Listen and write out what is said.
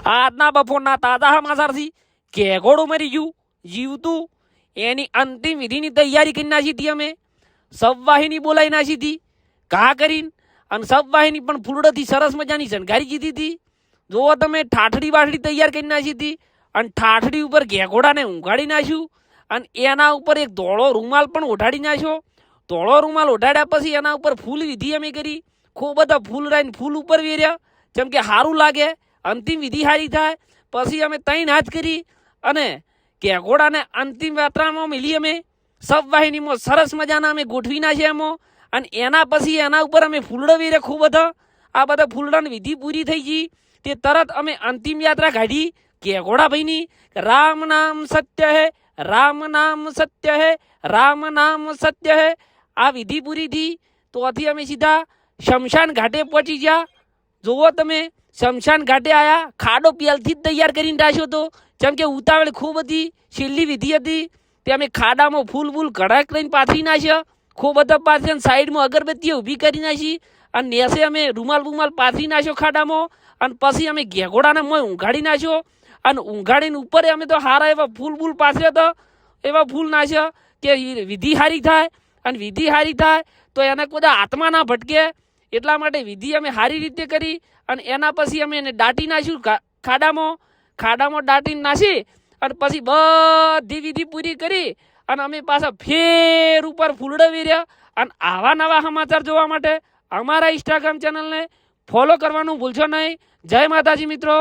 આજના બપોરના તાજા સમાચારથી કેગોડું મરી ગયું જીવતું એની અંતિમ વિધિની તૈયારી કરી નાખી હતી અમે સબવાહિની બોલાવી નાખી હતી ઘા કરીને અને સબવાહિની પણ ફૂલડોથી સરસ મજાની શણગારી દીધી હતી જુઓ તમે ઠાઠડી વાઠડી તૈયાર કરી નાખી હતી અને ઠાઠડી ઉપર ઘેઘોડાને ઊંઘાડી નાખ્યું અને એના ઉપર એક ધોળો રૂમાલ પણ ઓઢાડી નાખ્યો ધોળો રૂમાલ ઓઢાડ્યા પછી એના ઉપર ફૂલ વિધિ અમે કરી ખૂબ બધા ફૂલ રાઈને ફૂલ ઉપર વેર્યા જેમ કે સારું લાગે અંતિમ વિધિ સારી થાય પછી અમે ત્રણ હાથ કરી અને ઘેઘોડાને અંતિમ યાત્રામાં મિલી અમે સબવાહિનીમાં સરસ મજાના અમે ગોઠવી નાખ્યા એમાં અને એના પછી એના ઉપર અમે ફૂલડો વેરે ખૂબ બધા આ બધા ફૂલડાની વિધિ પૂરી થઈ ગઈ તે તરત અમે અંતિમ યાત્રા કાઢી ઘેઘોડા ભાઈની રામ નામ સત્ય હે રામ નામ સત્ય હે રામ નામ સત્ય હે આ વિધિ પૂરી થઈ તો આથી અમે સીધા શમશાન ઘાટે પહોંચી ગયા જુઓ તમે શમશાન ઘાટે આવ્યા ખાડો પહેલથી જ તૈયાર કરીને રાખ્યો હતો જેમ કે ઉતાવળ ખૂબ હતી છેલ્લી વિધિ હતી તે અમે ખાડામાં ફૂલ ફૂલ કડાક લઈને પાથરી નાખ્યા ખૂબ બધા પાથરી સાઈડમાં અગરબત્તીઓ ઊભી કરી નાખી અને નેસે અમે રૂમાલ બુમાલ પાથરી નાખ્યો ખાડામાં અને પછી અમે ઘેઘોડાને મોય ઊંઘાડી નાખ્યો અને ઊંઘાડીને ઉપર અમે તો સારા એવા ફૂલ ફૂલ પાથર્યા હતા એવા ફૂલ નાખ્યા કે વિધિ સારી થાય અને વિધિ સારી થાય તો એને કોઈ આત્મા ના ભટકે એટલા માટે વિધિ અમે સારી રીતે કરી અને એના પછી અમે એને દાટી નાખ્યું ખાડામાં દાટીને નાખી અને પછી બધી વિધિ પૂરી કરી અને અમે પાછા ફેર ઉપર ફૂલડો વેર્યા અને આવા નવા સમાચાર જોવા માટે અમારા ઇન્સ્ટાગ્રામ ચેનલને ફોલો કરવાનું ભૂલશો નહીં જય માતાજી મિત્રો।